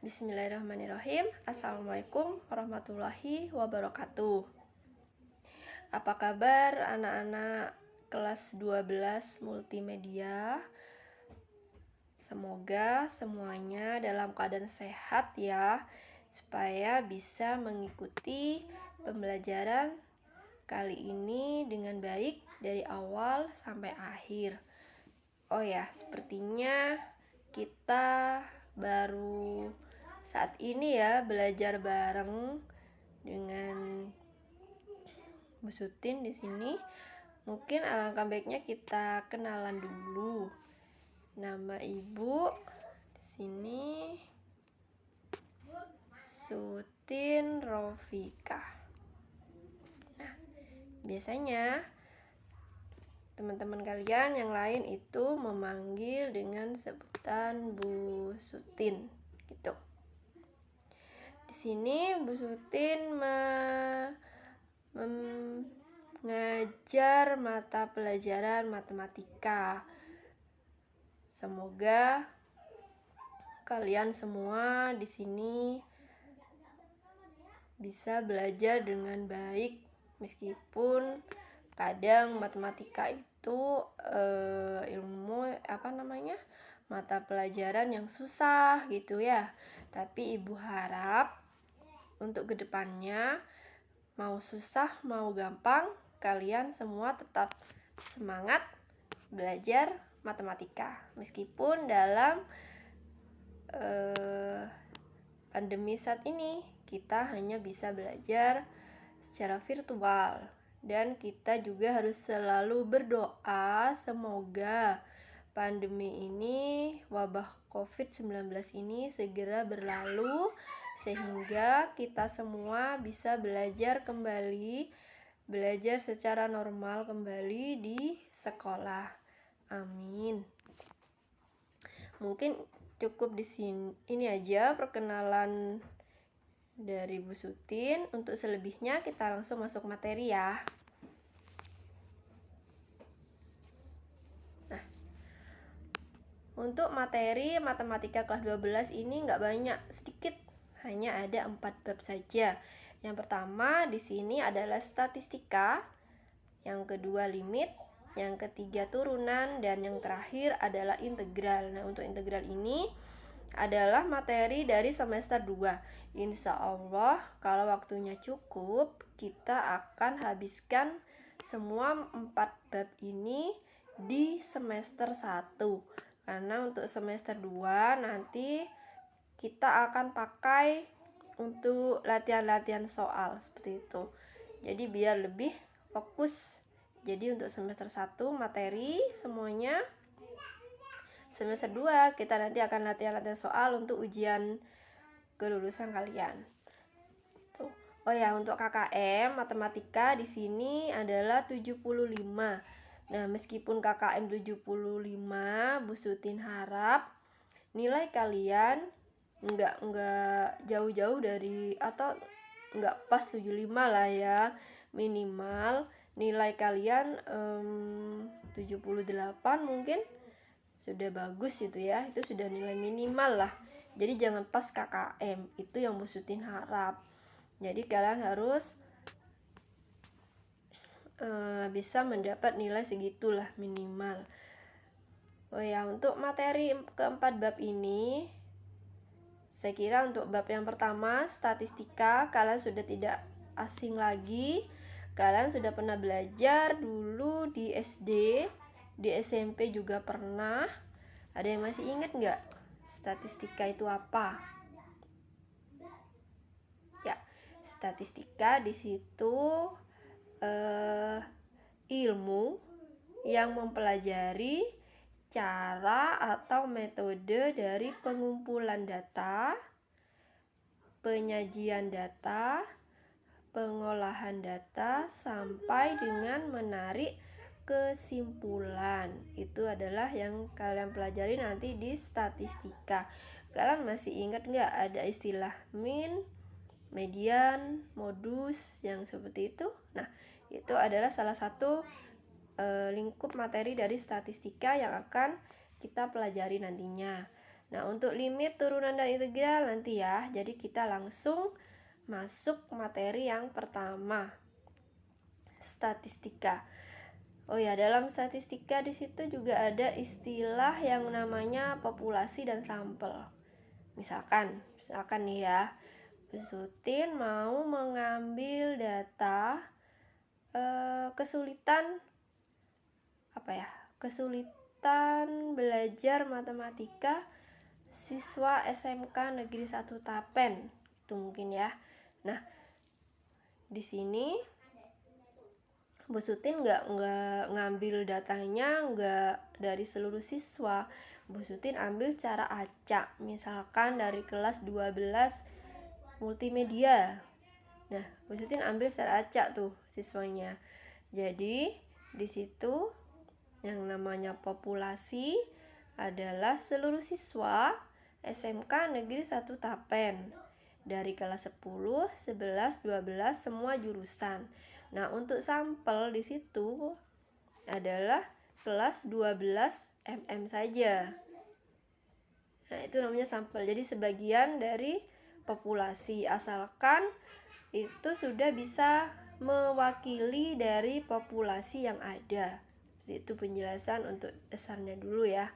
Bismillahirrahmanirrahim. Assalamualaikum warahmatullahi wabarakatuh. Apa kabar anak-anak kelas 12 multimedia? Semoga semuanya dalam keadaan sehat ya, supaya bisa mengikuti pembelajaran kali ini dengan baik dari awal sampai akhir. Oh ya, sepertinya kita baru saat ini ya belajar bareng dengan Bu Sutin di sini. Mungkin alangkah baiknya kita kenalan dulu. Nama Ibu di sini Sutin Rofika. Nah, biasanya teman-teman kalian yang lain itu memanggil dengan sebutan Bu Sutin gitu. Di sini Bu Sutin mengajar mata pelajaran matematika. Semoga kalian semua di sini bisa belajar dengan baik, meskipun kadang matematika itu ilmu mata pelajaran yang susah gitu ya. Tapi Ibu harap untuk kedepannya, mau susah mau gampang, kalian semua tetap semangat belajar matematika meskipun dalam pandemi saat ini kita hanya bisa belajar secara virtual. Dan kita juga harus selalu berdoa semoga pandemi ini, wabah COVID-19 ini segera berlalu sehingga kita semua bisa belajar kembali, belajar secara normal kembali di sekolah. Amin. Mungkin cukup di sini ini aja perkenalan dari Bu Sutin. Untuk selebihnya kita langsung masuk materi ya. Nah, untuk materi matematika kelas 12 ini nggak banyak, sedikit, hanya ada 4 bab saja. Yang pertama di sini adalah statistika, yang kedua limit, yang ketiga turunan, dan yang terakhir adalah integral. Nah, untuk integral ini adalah materi dari semester 2. Insya Allah kalau waktunya cukup, kita akan habiskan semua 4 bab ini di semester 1. Karena untuk semester 2 nanti kita akan pakai untuk latihan-latihan soal seperti itu. Jadi biar lebih fokus. Jadi untuk semester 1 materi semuanya. Semester 2 kita nanti akan latihan-latihan soal untuk ujian kelulusan kalian. Oh ya, untuk KKM matematika di sini adalah 75. Nah, meskipun KKM 75, Bu Sutin harap nilai kalian enggak jauh-jauh dari, atau enggak pas 75 lah ya, minimal nilai kalian 78 mungkin sudah bagus itu ya, itu sudah nilai minimal lah. Jadi jangan pas KKM, itu yang Bu Sutin harap. Jadi kalian harus bisa mendapat nilai segitulah minimal. Oh ya, untuk materi keempat bab ini, saya kira untuk bab yang pertama, statistika, kalian sudah tidak asing lagi. Kalian sudah pernah belajar dulu di SD, di SMP juga pernah. Ada yang masih ingat nggak statistika itu apa? Ya, statistika di situ ilmu yang mempelajari cara atau metode dari pengumpulan data, penyajian data, pengolahan data, sampai dengan menarik kesimpulan. Itu adalah yang kalian pelajari nanti di statistika. Kalian masih ingat nggak ada istilah min, median, modus yang seperti itu? Nah, itu adalah salah satu lingkup materi dari statistika yang akan kita pelajari nantinya. Nah, untuk limit, turunan, dan integral nanti ya. Jadi kita langsung masuk materi yang pertama, statistika. Oh ya, dalam statistika di situ juga ada istilah yang namanya populasi dan sampel. Misalkan nih ya, Bu Sutin mau mengambil data kesulitan belajar matematika siswa SMK Negeri 1 Tapen. Itu mungkin ya. Nah, di sini Bu Sutin nggak ngambil datanya nggak dari seluruh siswa. Bu Sutin ambil cara acak, misalkan dari kelas 12 multimedia. Nah, Bu Sutin ambil secara acak tuh siswanya. Jadi di situ yang namanya populasi adalah seluruh siswa SMK Negeri 1 Tapen dari kelas 10, 11, 12 semua jurusan. Nah, untuk sampel di situ adalah kelas 12 MM saja. Nah, itu namanya sampel. Jadi sebagian dari populasi, asalkan itu sudah bisa mewakili dari populasi yang ada. Itu penjelasan untuk dasarnya dulu ya.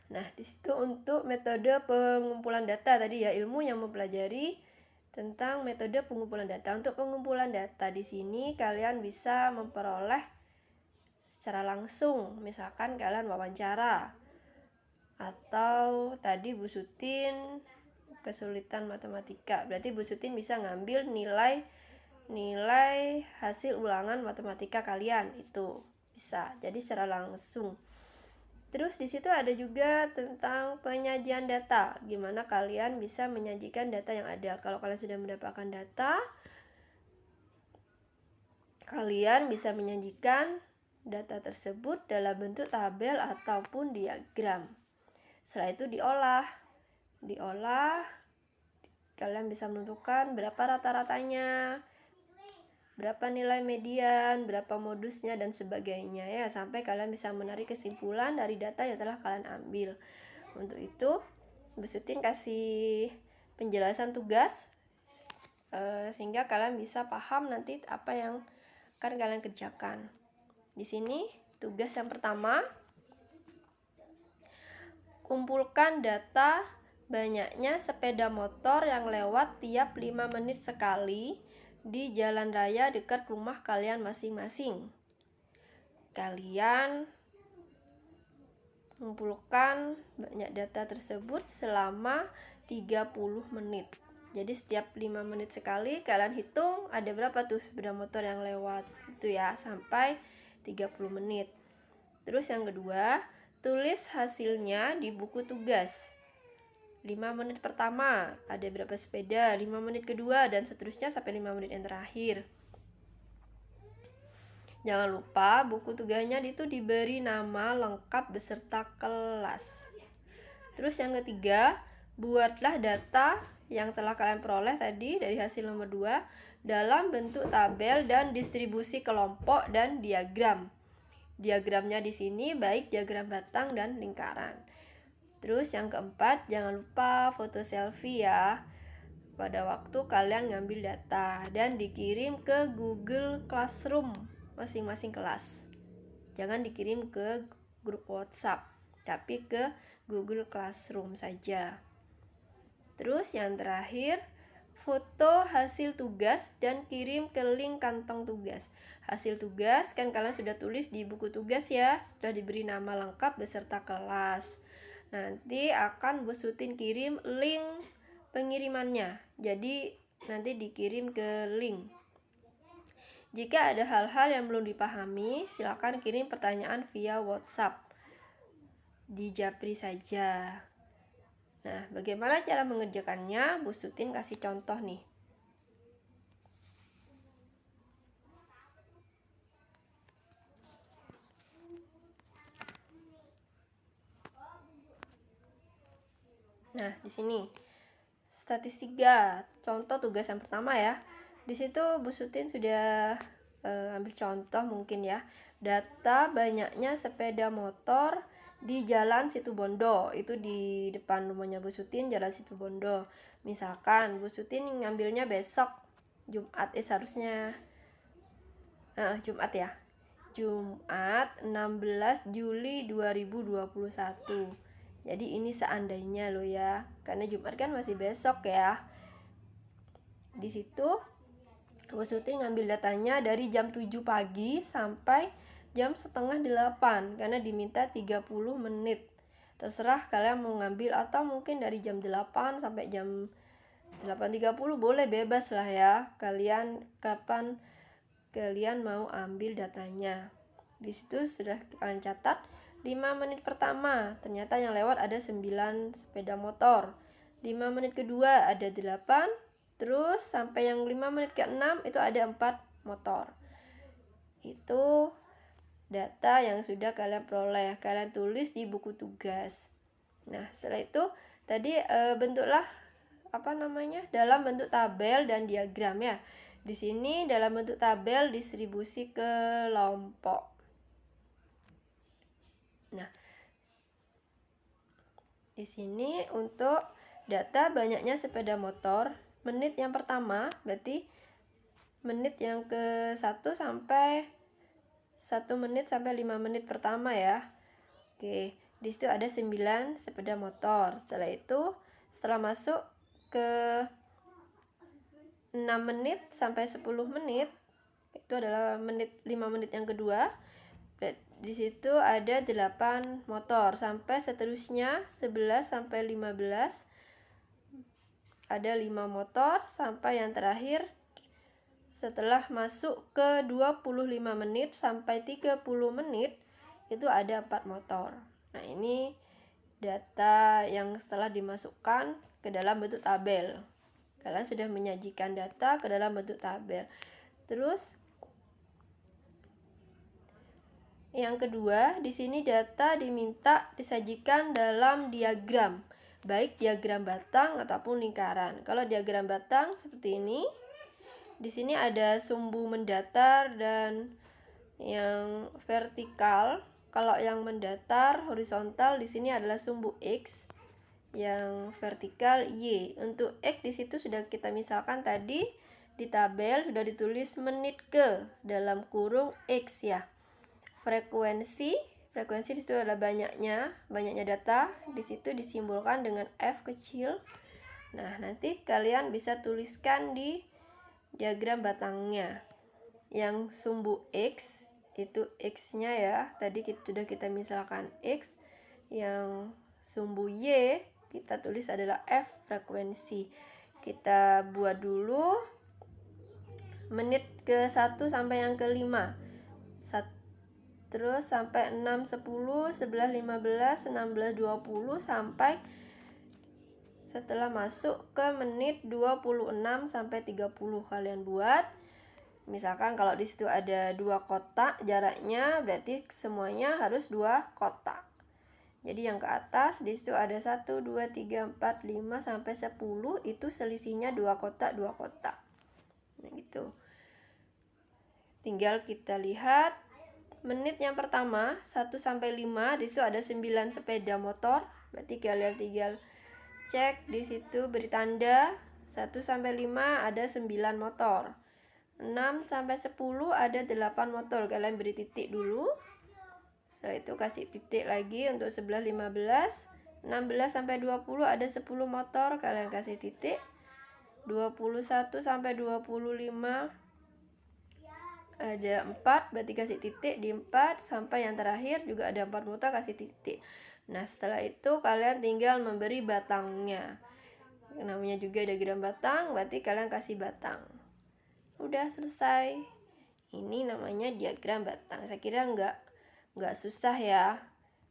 Nah, di situ untuk metode pengumpulan data tadi ya, ilmu yang mempelajari tentang metode pengumpulan data. Untuk pengumpulan data di sini kalian bisa memperoleh secara langsung, misalkan kalian wawancara, atau tadi Bu Sutin kesulitan matematika, berarti Bu Sutin bisa ngambil nilai hasil ulangan matematika kalian, itu bisa. Jadi secara langsung. Terus di situ ada juga tentang penyajian data. Gimana kalian bisa menyajikan data yang ada. Kalau kalian sudah mendapatkan data, kalian bisa menyajikan data tersebut dalam bentuk tabel ataupun diagram. Setelah itu diolah. Kalian bisa menentukan berapa rata-ratanya, berapa nilai median, berapa modusnya, dan sebagainya ya, sampai kalian bisa menarik kesimpulan dari data yang telah kalian ambil. Untuk itu Bu Sutin kasih penjelasan tugas sehingga kalian bisa paham nanti apa yang akan kalian kerjakan. Di sini tugas yang pertama, kumpulkan data banyaknya sepeda motor yang lewat tiap 5 menit sekali di jalan raya dekat rumah kalian masing-masing. Kalian mengumpulkan banyak data tersebut selama 30 menit. Jadi setiap 5 menit sekali kalian hitung ada berapa tuh sepeda motor yang lewat. Itu ya, sampai 30 menit. Terus yang kedua, tulis hasilnya di buku tugas. 5 menit pertama ada berapa sepeda, 5 menit kedua, dan seterusnya sampai 5 menit yang terakhir. Jangan lupa buku tugasnya itu diberi nama lengkap beserta kelas. Terus yang ketiga, buatlah data yang telah kalian peroleh tadi dari hasil nomor 2 dalam bentuk tabel dan distribusi kelompok dan diagram. Diagramnya di sini baik diagram batang dan lingkaran. Terus yang keempat, jangan lupa foto selfie ya pada waktu kalian ngambil data dan dikirim ke Google Classroom masing-masing kelas. Jangan dikirim ke grup WhatsApp, tapi ke Google Classroom saja. Terus yang terakhir, foto hasil tugas dan kirim ke link kantong tugas. Hasil tugas kan kalian sudah tulis di buku tugas ya, sudah diberi nama lengkap beserta kelas. Nanti akan Bu Sutin kirim link pengirimannya. Jadi nanti dikirim ke link. Jika ada hal-hal yang belum dipahami, silakan kirim pertanyaan via WhatsApp. Di Japri saja. Nah, bagaimana cara mengerjakannya? Bu Sutin kasih contoh nih. Nah, di sini statistika, contoh tugas yang pertama ya. Di situ Bu Sutin sudah ambil contoh mungkin ya. Data banyaknya sepeda motor di Jalan Situbondo, itu di depan rumahnya Bu Sutin, Jalan Situbondo. Misalkan Bu Sutin ngambilnya besok Jumat, seharusnya Jumat ya. Jumat 16 Juli 2021. Jadi ini seandainya loh ya, karena Jumat kan masih besok ya. Di situ Bu Sutin ngambil datanya dari jam 7 pagi sampai jam setengah 8 karena diminta 30 menit. Terserah kalian mau ngambil atau mungkin dari jam 8 sampai jam 8.30 boleh, bebas lah ya. Kalian kapan kalian mau ambil datanya. Di situ sudah kalian catat 5 menit pertama ternyata yang lewat ada 9 sepeda motor. 5 menit kedua ada 8, terus sampai yang 5 menit ke-6 itu ada 4 motor. Itu data yang sudah kalian peroleh, kalian tulis di buku tugas. Nah, setelah itu tadi bentuklah dalam bentuk tabel dan diagram ya. Di sini dalam bentuk tabel distribusi kelompok. Nah, di sini untuk data banyaknya sepeda motor, menit yang pertama berarti menit yang ke-1 sampai 1 menit sampai 5 menit pertama ya. Oke, di situ ada 9 sepeda motor. Setelah itu, setelah masuk ke 6 menit sampai 10 menit, itu adalah 5 menit yang kedua. Di situ ada 8 motor sampai seterusnya 11 sampai 15 ada 5 motor sampai yang terakhir setelah masuk ke 25 menit sampai 30 menit itu ada 4 motor. Nah, ini data yang setelah dimasukkan ke dalam bentuk tabel. Kalian sudah menyajikan data ke dalam bentuk tabel. Terus yang kedua, di sini data diminta disajikan dalam diagram, baik diagram batang ataupun lingkaran. Kalau diagram batang seperti ini, di sini ada sumbu mendatar dan yang vertikal. Kalau yang mendatar horizontal di sini adalah sumbu X, yang vertikal Y. Untuk X di situ sudah kita misalkan tadi di tabel sudah ditulis menit ke dalam kurung X ya. Frekuensi di situ adalah banyaknya data, di situ disimbolkan dengan F kecil. Nah, nanti kalian bisa tuliskan di diagram batangnya. Yang sumbu X itu X-nya ya, tadi sudah kita misalkan X. Yang sumbu Y kita tulis adalah F, frekuensi. Kita buat dulu menit ke-1 sampai yang ke-5. Terus sampai 6, 10, 11, 15, 16, 20 sampai setelah masuk ke menit 26 sampai 30 kalian buat. Misalkan kalau di situ ada 2 kotak jaraknya, berarti semuanya harus 2 kotak. Jadi yang ke atas di situ ada 1, 2, 3, 4, 5 sampai 10, itu selisihnya 2 kotak, 2 kotak. Nah, gitu. Tinggal kita lihat menit yang pertama 1 sampai 5, di situ ada 9 sepeda motor. Berarti kalian tinggal cek di situ beri tanda 1 sampai 5 ada 9 motor. 6 sampai 10 ada 8 motor. Kalian beri titik dulu. Setelah itu kasih titik lagi untuk 11, 15. 16 sampai 20 ada 10 motor. Kalian kasih titik. 21 sampai 25 ada 4, berarti kasih titik di 4 sampai yang terakhir juga ada 4 motor, kasih titik. Nah, setelah itu kalian tinggal memberi batangnya. Namanya juga diagram batang, berarti kalian kasih batang. Udah selesai. Ini namanya diagram batang. Saya kira nggak susah ya,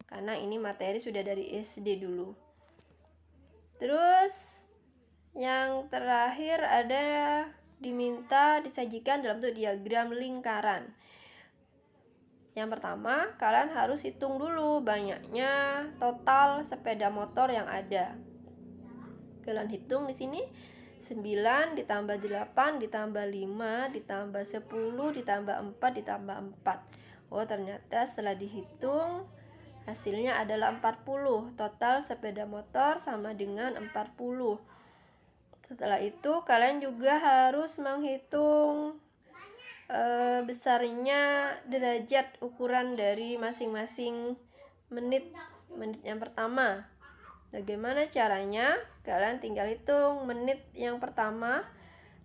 karena ini materi sudah dari SD dulu. Terus yang terakhir ada diminta disajikan dalam bentuk diagram lingkaran. Yang pertama, kalian harus hitung dulu banyaknya total sepeda motor yang ada. Kalian hitung di sini 9 ditambah 8 ditambah 5 ditambah 10 ditambah 4 ditambah 4. Oh, ternyata setelah dihitung Hasilnya adalah 40. Total sepeda motor sama dengan 40. Setelah itu kalian juga harus menghitung besarnya derajat ukuran dari masing-masing menit yang pertama. Bagaimana caranya? Kalian tinggal hitung menit yang pertama,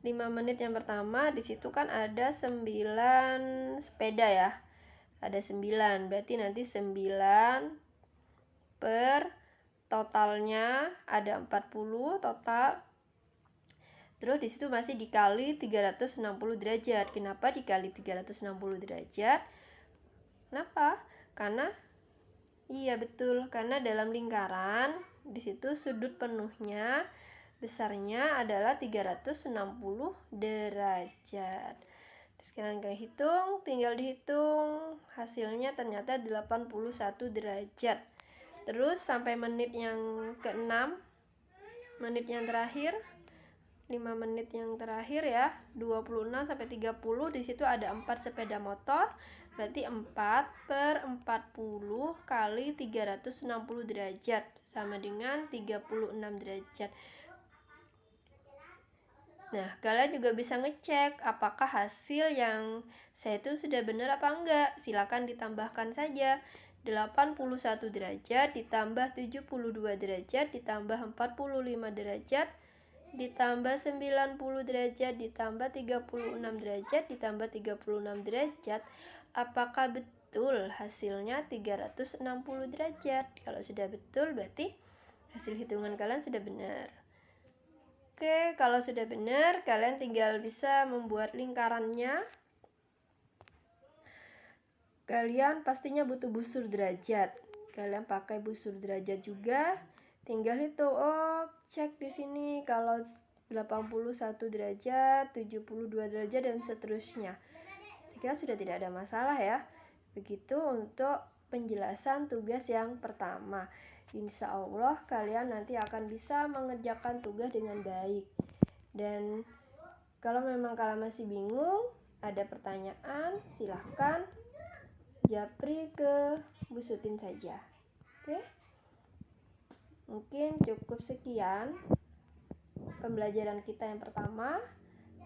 5 menit yang pertama. Di situ kan ada 9 sepeda ya. Ada 9, berarti nanti 9 per totalnya ada 40 total. Terus di situ masih dikali 360 derajat. Kenapa dikali 360 derajat? Kenapa? Karena iya betul, karena dalam lingkaran di situ sudut penuhnya besarnya adalah 360 derajat. Sekarang kalian hitung, tinggal dihitung. Hasilnya ternyata 81 derajat. Terus sampai menit yang ke-6, menit yang terakhir, 5 menit yang terakhir ya, 26 sampai 30. Di situ ada 4 sepeda motor. Berarti 4 per 40 kali 360 derajat sama dengan 36 derajat. Nah, kalian juga bisa ngecek apakah hasil yang saya itu sudah benar apa enggak. Silakan ditambahkan saja. 81 derajat ditambah 72 derajat ditambah 45 derajat ditambah 90 derajat ditambah 36 derajat ditambah 36 derajat. Apakah betul hasilnya 360 derajat? Kalau sudah betul berarti hasil hitungan kalian sudah benar. Oke, kalau sudah benar, kalian tinggal bisa membuat lingkarannya. Kalian pastinya butuh busur derajat. Kalian pakai busur derajat juga. Tinggal hitung, cek di sini kalau 81 derajat, 72 derajat dan seterusnya. Saya kira sudah tidak ada masalah ya. Begitu untuk penjelasan tugas yang pertama. Insya Allah kalian nanti akan bisa mengerjakan tugas dengan baik. Dan kalau memang kalian masih bingung, ada pertanyaan, silahkan japri ke Bu Sutin saja. Oke? Mungkin cukup sekian pembelajaran kita yang pertama.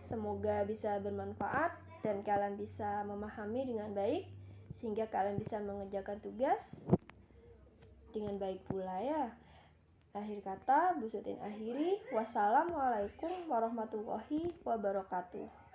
Semoga bisa bermanfaat dan kalian bisa memahami dengan baik sehingga kalian bisa mengerjakan tugas dengan baik pula ya. Akhir kata, Bu Sutin akhiri. Wassalamualaikum warahmatullahi wabarakatuh.